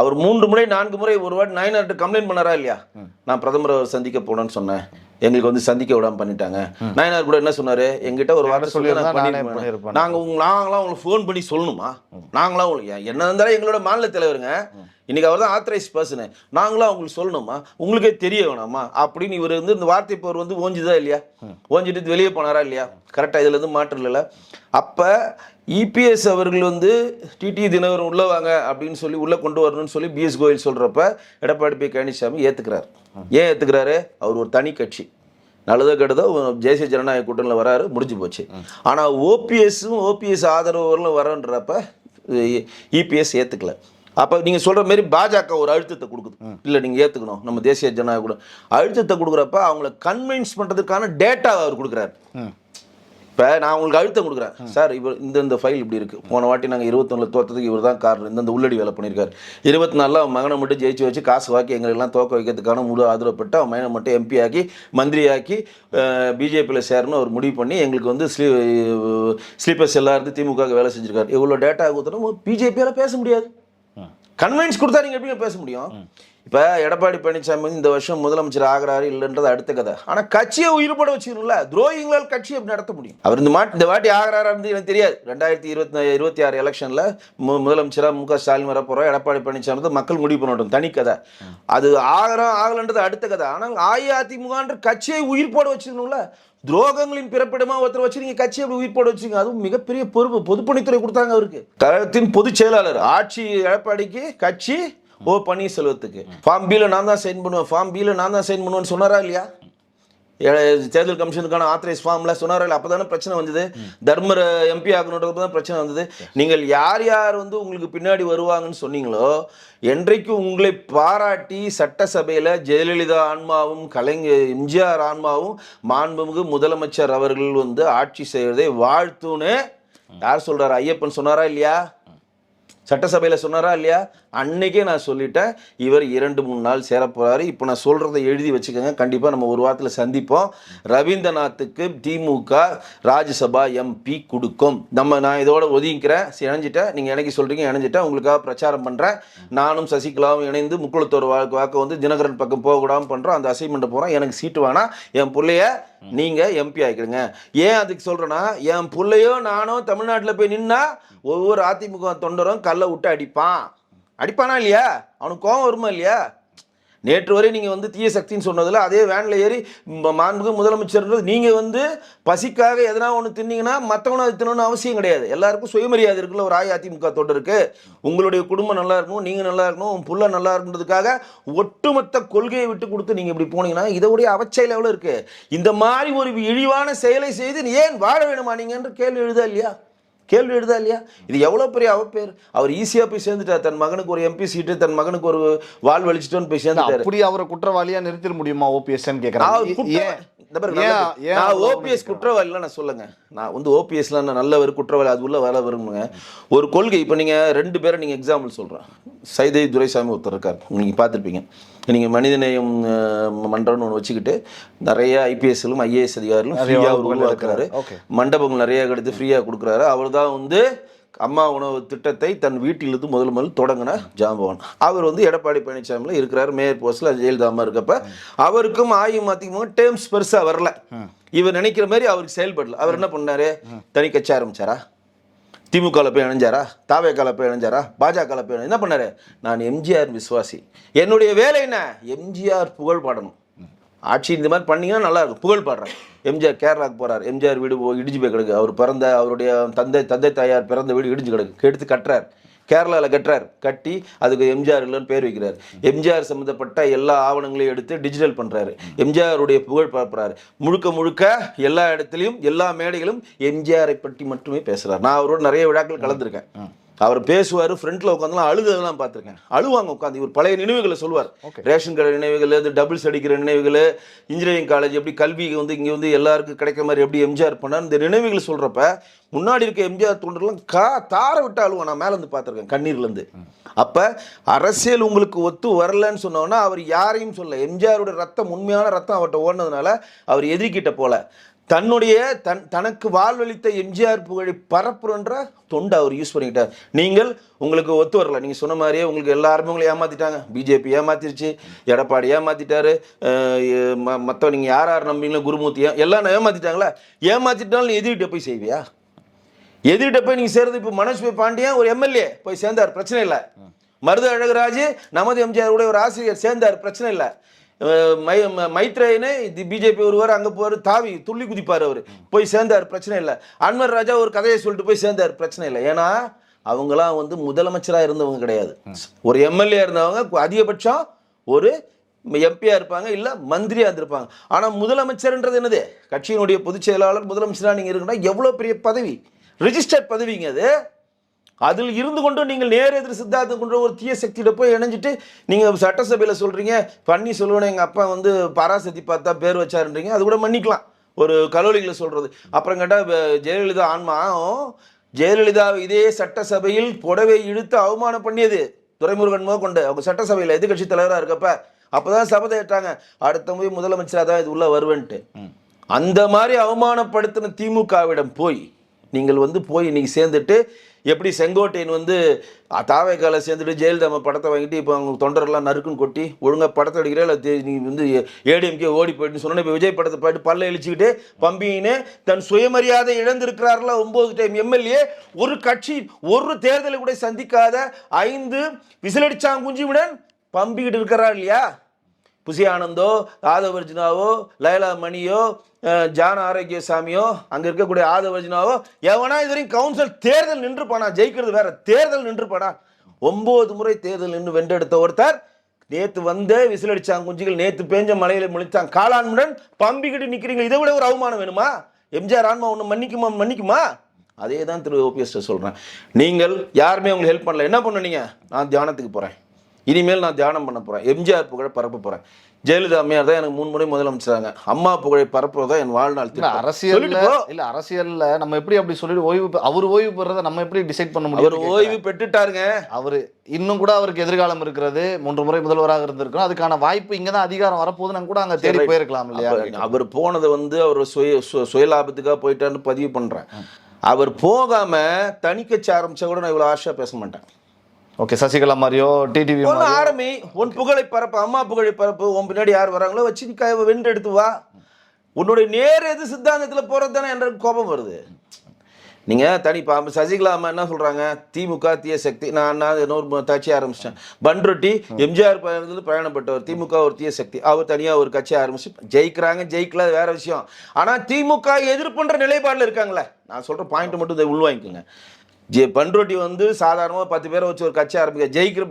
அவர் 3 முறை 4 முறை ஒரு வாட்டி நாயனார்ட்ட கம்ப்ளைண்ட் பண்ணாரா இல்லையா? நான் பிரதமரை சந்திக்க போனேன்னு சொன்னேன், எங்களுக்கு வந்து சந்திக்க விடாமல் பண்ணிட்டாங்க. நாயனார் கூட என்ன சொன்னார், எங்கிட்ட ஒரு வார்த்தை சொல்லி நாங்களாம் உங்களுக்கு ஃபோன் பண்ணி சொல்லணுமா? நாங்களாம் உங்களுக்கு என்ன இருந்தாலும் எங்களோட மாநில தலைவருங்க, இன்னைக்கு அவர் தான் ஆத்தரைஸ் பர்சனு, நாங்களாம் அவங்களுக்கு சொல்லணுமா? உங்களுக்கே தெரிய வேணாமா? அப்படின்னு இவர் வந்து இந்த வார்த்தை இப்போ வந்து ஓஞ்சுதா இல்லையா? ஓஞ்சிட்டு வெளியே போனாரா இல்லையா? கரெக்டாக இதுல இருந்து மாற்றம் இல்லைல்ல. அப்போ இபிஎஸ் அவர்கள் வந்து டிடி தினகரன் உள்ளே வாங்க அப்படின்னு சொல்லி உள்ளே கொண்டு வரணும்னு சொல்லி பிஎஸ் கோயில் சொல்கிறப்ப எடப்பாடி பழனிசாமி ஏற்றுக்கிறார். ஏன் ஏற்றுக்கிறாரு? அவர் ஒரு தனி கட்சி, நல்லதோ கெட்டதோ தேசிய ஜனநாயக கூட்டணியில் வராரு, முடிஞ்சு போச்சு. ஆனால் ஓபிஎஸ் ஆதரவுகளும் வரன்றப்ப இபிஎஸ் ஏற்றுக்கல. அப்போ நீங்கள் சொல்கிற மாதிரி பாஜக ஒரு அழுத்தத்தை கொடுக்குது, இல்லை நீங்கள் ஏற்றுக்கணும் நம்ம தேசிய ஜனநாயக கூட அழுத்தத்தை கொடுக்குறப்ப அவங்கள கன்வின்ஸ் பண்ணுறதுக்கான டேட்டா அவர் கொடுக்குறாரு. இப்போ நான் உங்களுக்கு அழுத்தம் கொடுக்குறேன் சார், இவர் இந்த ஃபைல் இப்படி இருக்குது, போன வாட்டி நாங்கள் 21 தோற்றதுக்கு இவர் தான் காரணம், இந்த உள்ளடி வேலை பண்ணியிருக்காரு, 24 அவன் மகனை மட்டும் ஜெயிச்சு வச்சு காசு வாக்கி எங்களெல்லாம் தோக்க வைக்கிறதுக்கான முழு ஆதரவுப்பட்டு அவன் மகனை மட்டும் எம்பி ஆக்கி மந்திரியாக்கி பிஜேபியில் சேரணும் அவர் முடிவு பண்ணி எங்களுக்கு வந்து ஸ்லீப்பர்ஸ் எல்லாரும் திமுக வேலை செஞ்சுருக்காரு. எவ்வளோ டேட்டா கொடுத்தோம் பிஜேபியால் பேச முடியாது. கன்வின்ஸ் கொடுத்தா நீங்கள் எப்படி பேச முடியும்? இப்போ எடப்பாடி பழனிசாமி இந்த வருஷம் முதலமைச்சர் ஆகிறாரு இல்லைன்றது அடுத்த கதை. ஆனால் கட்சியை உயிர்பட வச்சுக்கணும்ல, துரோகிங்களால் கட்சியை எப்படி நடத்த முடியும்? அவர் இந்த வாட்டி ஆகிறாரான்னு எனக்கு தெரியாது. 2026 எலெக்ஷனில் முதலமைச்சராக மு க ஸ்டாலின் வர போகிறோம், எடப்பாடி பழனிசாமி தான் மக்கள் முடிவு பண்ணட்டும், தனி கதை. அது ஆகலன்றது அடுத்த கதை. ஆனால் அஇஅதிமுகன்ற கட்சியை உயிர்போட வச்சுக்கணும்ல. துரோகங்களின் பிறப்பிடமா ஒருத்தர் வச்சு நீங்க கட்சி எப்படி உயிர்ப்போட வச்சுங்க? அதுவும் மிகப்பெரிய பொறுப்பு பொதுப்பணித்துறை கொடுத்தாங்க அவருக்கு. கழகத்தின் பொதுச் செயலாளர், ஆட்சி எடப்பாடிக்கு, கட்சி ஓ பன்னீர்செல்வத்துக்கு. ஃபார்ம் பில நான் தான் சைன் பண்ணுவேன், ஃபார்ம் பில நான் தான் சைன் பண்ணுவேன்னு சொன்னாரா இல்லையா? தேர்தல் கமிஷனுக்கான ஆத்தரைஸ் ஃபார்ம்ல சொன்னாரா இல்லை? அப்போ தானே பிரச்சனை வந்தது. தர்மர் எம்பி ஆகணுன்றது தான் பிரச்சனை வந்தது. நீங்கள் யார் யார் வந்து உங்களுக்கு பின்னாடி வருவாங்கன்னு சொன்னீங்களோ, என்றைக்கு உங்களை பாராட்டி சட்டசபையில் ஜெயலலிதா ஆன்மாவும் கலைஞர் எம்ஜிஆர் ஆன்மாவும் மாண்புமிகு முதலமைச்சர் அவர்கள் வந்து ஆட்சி செய்வதை வாழ்த்துன்னு யார் சொல்றாரு? ஐயப்பன் சொன்னாரா இல்லையா? சட்டசபையில் சொன்னாரா இல்லையா? அன்னைக்கே நான் சொல்லிட்டேன், இவர் 2-3 நாள் சேரப்போறாரு. இப்போ நான் சொல்றதை எழுதி வச்சுக்கோங்க, கண்டிப்பாக நம்ம ஒரு வாரத்தில் சந்திப்போம். ரவீந்திரநாத்துக்கு திமுக ராஜ்யசபா எம்பி கொடுக்கும். நான் இதோட ஒதுங்கிக்கிறேன், இணைஞ்சிட்டேன். நீங்கள் எனக்கு சொல்றீங்க, இணைஞ்சிட்டேன், உங்களுக்காக பிரச்சாரம் பண்ணுறேன். நானும் சசிகலாவும் இணைந்து முக்குளத்தோர் வாக்கு வந்து தினகரன் பக்கம் போகக்கூடாமல் பண்ணுறோம். அந்த அசைன்மெண்ட்டை போகிறோம். எனக்கு சீட்டு வேணாம், என் பிள்ளைய நீங்கள் எம்பி ஆகிக்கிறீங்க. ஏன் அதுக்கு சொல்கிறேன்னா, என் பிள்ளையோ நானோ தமிழ்நாட்டில் போய் நின்னா ஒவ்வொரு அதிமுக தொண்டரும் கல்லை விட்டு அடிப்பானா இல்லையா? அவனுக்கு கோபம் வருமா இல்லையா? நேற்று வரை நீங்கள் வந்து தீய சக்தின்னு சொன்னதில் அதே வேனில் ஏறி மாண்புமிகு முதலமைச்சர்ன்றது நீங்கள் வந்து பசிக்காக எதனா ஒன்று தின்னீங்கன்னா மற்றவனும் அது தின்னணும்னு அவசியம் கிடையாது. எல்லாருக்கும் சுயமரியாதை இருக்குல்ல. ஒரு அஇஅதிமுக தொண்டருக்கு உங்களுடைய குடும்பம் நல்லா இருக்கணும், நீங்கள் நல்லா இருக்கணும், உன் புள்ள நல்லா இருக்குன்றதுக்காக ஒட்டுமொத்த கொள்கையை விட்டு கொடுத்து நீங்கள் இப்படி போனீங்கன்னா இதோடைய அவச்சையில் எவ்வளோ இருக்குது? இந்த மாதிரி ஒரு இழிவான செயலை செய்து ஏன் வாழ வேணுமா நீங்கன்ற கேள்வி எழுதா இல்லையா? இது எவ்வளோ பெரிய அவப்பேர். அவர் ஈஸியாக போய் சேர்ந்துட்டார். தன் மகனுக்கு ஒரு எம்பி சீட்டு, தன் மகனுக்கு ஒரு வால் வலிச்சிட்டோன்னு போய் சேர்ந்துட்டார். அப்படி அவரை குற்றவாளியா நிறுத்திட முடியுமா ஓபிஎஸ்ன்னு கேட்குறாங்க. ஓபிஎஸ் குற்றவாளில நான் சொல்லுங்க, நான் வந்து ஓபிஎஸ்ல நல்லவர் குற்றவாளி அது உள்ள வேலை வருங்க. ஒரு கொள்கை. இப்போ நீங்கள் 2 பேரை நீங்கள் எக்ஸாம்பிள் சொல்கிறேன். சைதை துரைசாமி ஒருத்தர் இருக்கார், நீங்கள் பார்த்துருப்பீங்க. நீங்கள் மனிதநேயம் மன்றம்னு ஒன்று வச்சுக்கிட்டு நிறைய ஐபிஎஸ்லும் ஐஏஎஸ் அதிகாரிகளும் ஃப்ரீயாக உருவாக்குறாரு. மண்டபங்கள் நிறைய எடுத்து ஃப்ரீயாக கொடுக்குறாரு. அவர் தான் வந்து அம்மா உணவு திட்டத்தை தன் வீட்டிலிருந்து முதல் தொடங்கின ஜாம்பவான். அவர் வந்து எடப்பாடி பழனிசாமியில் இருக்கிறார், மேயர் போஸ்டில் ஜெயலலிதா அம்மா இருக்கப்ப அவருக்கும் அஇஅதிமுக டேர்ம்ஸ் பெருசாக வரல. இவர் நினைக்கிற மாதிரி அவருக்கு செயல்படல. அவர் என்ன பண்ணாரு? தனி கட்சி ஆரம்பிச்சாரா? திமுகவில் போய் இணைஞ்சாரா? தாவேக்காவில் போய் இணைஞ்சாரா? பாஜகவில் போய் என்ன பண்ணாரு? நான் எம்ஜிஆர் விசுவாசி, என்னுடைய வேலை என்ன? எம்ஜிஆர் புகழ் பாடணும். ஆட்சி இந்த மாதிரி பண்ணீங்கன்னா நல்லா இருக்கும். புகழ் பாடுறேன். எம்ஜிஆர் கேரளாவுக்கு போகிறார், எம்ஜிஆர் வீடு இடிஞ்சு போய் கிடக்கு. அவர் பிறந்த அவருடைய தந்தை தாயார் பிறந்த வீடு இடிஞ்சு கிடக்கு. எடுத்து கட்டுறார், கேரளாவில் கட்டுறார். கட்டி அதுக்கு எம்ஜிஆர் இல்லைன்னு பேர் வைக்கிறார். எம்ஜிஆர் சம்மந்தப்பட்ட எல்லா ஆவணங்களையும் எடுத்து டிஜிட்டல் பண்ணுறாரு. எம்ஜிஆருடைய புகழ் பார்க்குறாரு. முழுக்க எல்லா இடத்துலையும் எல்லா மேடைகளும் எம்ஜிஆரை பற்றி மட்டுமே பேசுகிறார். நான் அவரோட நிறைய விழாக்கள் கலந்துருக்கேன். அவர் பேசுவார், ஃப்ரண்ட்டில் உட்காந்துலாம் அழுதெல்லாம் பார்த்துருக்கேன். அழுவாங்க உட்காந்து. இவர் பழைய நினைவுகளை சொல்லுவார். ரேஷன் கடை நினைவுகள், இது டபுள்ஸ் அடிக்கிற நினைவுகள், இன்ஜினியரிங் காலேஜ் எப்படி கல்வி வந்து இங்கே வந்து எல்லாருக்கும் கிடைக்கிற மாதிரி எப்படி எம்ஜிஆர் பண்ணார், இந்த நினைவுகளை சொல்கிறப்ப முன்னாடி இருக்க எம்ஜிஆர் தொண்டர்லாம் தார விட்டு அழுவான். நான் மேலேருந்து பார்த்துருக்கேன், கண்ணீர்லேருந்து. அப்போ அரசியல் உங்களுக்கு ஒத்து வரலன்னு சொன்னோன்னா அவர் யாரையும் சொல்ல. எம்ஜிஆருடைய ரத்தம், உண்மையான ரத்தம் அவர்கிட்ட ஓடினதுனால அவர் எதிர்கிட்ட போல தன்னுடைய தனக்கு வாழ்வளித்த எம்ஜிஆர் புகழை பரப்புறன்ற தொண்டை அவர் யூஸ் பண்ணிக்கிட்டார். நீங்கள் உங்களுக்கு ஒத்து வரல, நீங்கள் சொன்ன மாதிரியே உங்களுக்கு எல்லாருமே உங்களை ஏமாற்றிட்டாங்க. பிஜேபி ஏமாத்திருச்சு, எடப்பாடி ஏமாற்றிட்டாரு, மற்ற நீங்கள் யார் நம்பிங்களோ குருமூர்த்தி எல்லாம் ஏமாற்றிட்டாங்களா? ஏமாற்றிட்டாலும் நீ எதிர்கிட்ட போய் செய்வியா? எதிர்கிட்ட போய் நீங்கள் சேர்றது. இப்போ மனோஜ் பாண்டியன் ஒரு எம்எல்ஏ போய் சேர்ந்தார், பிரச்சனை இல்லை. மருது அழகராஜ் நமது எம்ஜிஆருடைய ஒரு ஆசிரியர் சேர்ந்தார், பிரச்சனை இல்லை. மைத்ரேயனு பிஜேபி ஒருவர் அங்கே போவார், தாவி துள்ளி குதிப்பார், அவர் போய் சேர்ந்தார், பிரச்சனை இல்லை. அன்வர் ராஜா ஒரு கதையை சொல்லிட்டு போய் சேர்ந்தார், பிரச்சனை இல்லை. ஏன்னா அவங்களாம் வந்து முதலமைச்சராக இருந்தவங்க கிடையாது. ஒரு எம்எல்ஏ இருந்தவங்க அதிகபட்சம் ஒரு எம்பியாக இருப்பாங்க, இல்லை மந்திரியாக இருந்திருப்பாங்க. ஆனால் முதலமைச்சர்ன்றது என்னது? கட்சியினுடைய பொதுச் செயலாளர் முதலமைச்சராக நீங்கள் இருக்குன்னா எவ்வளோ பெரிய பதவி, ரிஜிஸ்டர்ட் பதவிங்க அது. அதில் இருந்து கொண்டு நீங்கள் நேர் எதிர் சித்தாந்தம் கொண்ட ஒரு தீய சக்தியிட போய் இணைஞ்சிட்டு நீங்கள் சட்டசபையில் சொல்கிறீங்க பன்னீர்செல்வம் எங்கள் அப்பா வந்து பராசக்தி பார்த்தா பேர் வச்சாருன்றீங்க. அது கூட மன்னிக்கலாம். ஒரு கலோலிகளை சொல்றது. அப்புறம் கேட்டால் ஜெயலலிதா ஆன்மாவும் ஜெயலலிதா இதே சட்டசபையில் புடவை இழுத்து அவமானம் பண்ணியது துரைமுருகன் கொண்டு அவங்க சட்டசபையில் எதிர்கட்சி தலைவராக இருக்கப்ப அப்போதான் சபதம் ஏற்றாங்க அடுத்த முறை முதலமைச்சராக தான் இது உள்ள வருவேன்ட்டு. அந்த மாதிரி அவமானப்படுத்தின திமுகவிடம் போய் நீங்கள் போய் இன்னைக்கு சேர்ந்துட்டு எப்படி செங்கோட்டையன் தாவேக்கால சேர்ந்துட்டு ஜெயலலிதா படத்தை வாங்கிட்டு இப்போ அவங்க தொண்டரெல்லாம் நறுக்குன்னு கொட்டி ஒழுங்காக படத்தை எடுக்கிறே இல்லை நீ ஏடிஎம்கே ஓடி போயிட்டு சொன்னேன். இப்போ விஜய் படத்தை போயிட்டு பல்ல இழிச்சுக்கிட்டு பம்பின்னு தன் சுயமரியாதை இழந்திருக்கிறார்களா 9 டைம் எம்எல்ஏ. ஒரு கட்சி ஒரு தேர்தலை கூட சந்திக்காத 5 விசிலடிச்சாங்குஞ்சியுடன் பம்பிக்கிட்டு இருக்கிறார் இல்லையா? புசி ஆனந்தோ ஆதவர்ஜுனாவோ லைலா மணியோ ஜான ஆரோக்கியசாமியோ அங்கே இருக்கக்கூடிய ஆதவர்ஜுனாவோ எவனா இது வரைக்கும் கவுன்சில் தேர்தல் நின்றுப்பானா? ஜெயிக்கிறது வேற, தேர்தல் நின்றுப்பானா? 9 முறை தேர்தல் நின்று வென்றெடுத்த ஒருத்தர் நேற்று விசிலடிச்சாங்க குஞ்சுகள் நேற்று பேஞ்ச மலையில முழிச்சாங்க காளானுடன் பம்பிக்கிட்டு நிற்கிறீங்க. இதை விட ஒரு அவமானம் வேணுமா? எம்ஜிஆர் ஆன்மா ஒன்று மன்னிக்குமா? அதே தான் திரு ஓபிஎஸ் சொல்கிறேன். நீங்கள் யாருமே உங்களுக்கு ஹெல்ப் பண்ணல. என்ன பண்ணுனீங்க? நான் தியானத்துக்கு போகிறேன், இனிமேல் நான் தியானம் பண்ண போகிறேன், எம்ஜிஆர் புகழை பரப்ப போகிறேன். ஜெயலலிதா அம்மையார் தான் எனக்கு 3 முறை முதலமைச்சராங்க, அம்மா புகழை பரப்புறதா என் வாழ்நாள். அரசியல்ல நம்ம எப்படி அப்படி சொல்லிட்டு அவர் ஓய்வு பெறதை நம்ம எப்படி டிசைட் பண்ண முடியும்? அவர் ஓய்வு பெற்றுட்டாருங்க. அவரு இன்னும் கூட அவருக்கு எதிர்காலம் இருக்கிறது, 3 முறை முதல்வராக இருந்திருக்கணும், அதுக்கான வாய்ப்பு இங்கதான் அதிகாரம் வரப்போகுதுன்னு கூட அங்க தேடி போயிருக்கலாம் இல்லையா? அவர் போனதை அவர் சுயலாபத்துக்காக போயிட்டாருன்னு பதிவு பண்றேன். அவர் போகாம தனிக்கட்சி ஆரம்பிச்சா கூட நான் இவ்வளவு ஆஷா பேச மாட்டேன். ஓகே, சசிகலா மாதிரியோ டிடிவி ஆரம்பி உன் புகழை பரப்பு, அம்மா புகழை பரப்பு, உன் பின்னாடி யார் வராங்களோ வச்சு நீ வென்று எடுத்து வா. உன்னுடைய நேர் எது சித்தாந்தத்தில் போறது தானே என்ற கோபம் வருது. நீங்க தனி சசிகலா அம்மா என்ன சொல்றாங்க? திமுக தீய சக்தி. நான் இன்னொரு கட்சி ஆரம்பிச்சிட்டேன். பன்ருட்டி எம்ஜிஆர் பயணப்பட்டவர், திமுக ஒரு தீய சக்தி, அவர் தனியா ஒரு கட்சி ஆரம்பிச்சு ஜெயிக்கிறாங்க, ஜெயிக்கல வேற விஷயம். ஆனா திமுக எதிர்ப்புன்ற நிலைப்பாடுல இருக்காங்களே. நான் சொல்ற பாயிண்ட் மட்டும் உள்வாங்கிக்கோங்க. பன்ருட்டி சாதாரணமாக 10 பேரை வச்சு ஒரு கட்சி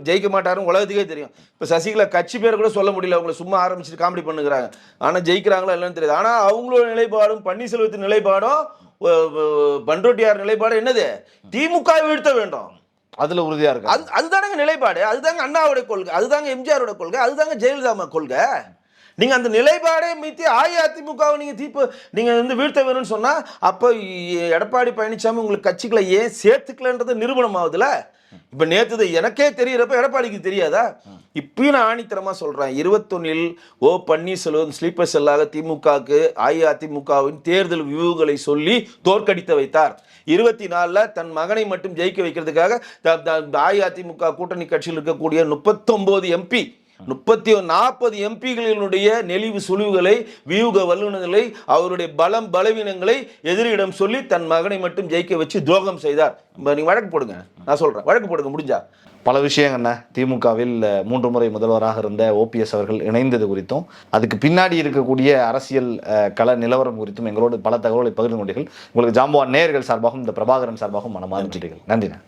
ஜெயிக்க மாட்டாருன்னு உலகத்துக்கே தெரியும். இப்போ சசிகலா கட்சி பேரை கூட சொல்ல முடியல, அவங்களை சும்மா ஆரம்பிச்சுட்டு காமெடி பண்ணுகிறாங்க. ஆனால் ஜெயிக்கிறாங்களோ இல்லைன்னு தெரியாது. ஆனால் அவங்களோட நிலைப்பாடும் பன்னீர்செல்வத்தின் நிலைப்பாடும் பன்ருட்டியார் நிலைப்பாடு என்னது? திமுக வீழ்த்த வேண்டும், அதுல உறுதியா இருக்கு. அதுதானங்க நிலைப்பாடு, அதுதாங்க அண்ணாவுடைய கொள்கை, அதுதாங்க எம்ஜிஆரோட கொள்கை, அதுதாங்க ஜெயலலிதா கொள்கை. நீங்க அந்த நிலைப்பாடே மீத்தி அஇஅதிமுகவை நீங்க வீழ்த்த வேணும்னு சொன்னா அப்ப எடப்பாடி பழனிசாமி உங்களுக்கு கட்சிகளை ஏன் சேர்த்துக்கலன்றது நிரூபணம் ஆகுதுல. இப்ப நேத்து எனக்கே தெரியறப்ப எடப்பாடிக்கு தெரியாதா? இப்பயும் நான் ஆணித்தரமா சொல்றேன். 21 ஓ பன்னீர்செல்வம் ஸ்லீப்பர் செல்லாக திமுகவுக்கு அஇஅதிமுகவின் தேர்தல் வியூகங்களை சொல்லி தோற்கடித்து வைத்தார். 24 தன் மகனை மட்டும் ஜெயிக்க வைக்கிறதுக்காக அஇஅதிமுக கூட்டணி கட்சியில் இருக்கக்கூடிய 39 எம்பி 40 எம்பிகளினுடைய நெளிவு சுழிவுகளை, வியூக வல்லுநர்களை, அவருடைய பலவீனங்களை எதிரியிடம் சொல்லி தன் மகனை மட்டும் ஜெயிக்க வச்சு துரோகம் செய்தார். நீங்க வழக்கு போடுங்க, நான் சொல்றேன், வழக்கு போடுங்க முடிஞ்சா. பல விஷயங்கள்ண்ண திமுகவில் 3 முறை முதல்வராக இருந்த ஓபிஎஸ் அவர்கள் இணைந்தது குறித்தும் அதுக்கு பின்னாடி இருக்கக்கூடிய அரசியல் கள நிலவரம் குறித்தும் எங்களோடு பல தகவல்களை பகிர்ந்து கொண்டீர்கள். உங்களுக்கு ஜாம்பவான் நேயர்கள் சார்பாகவும் இந்த பிரபாகரன் சார்பாகவும் மனமார்ந்த நன்றிகள். நன்றிண்ணா.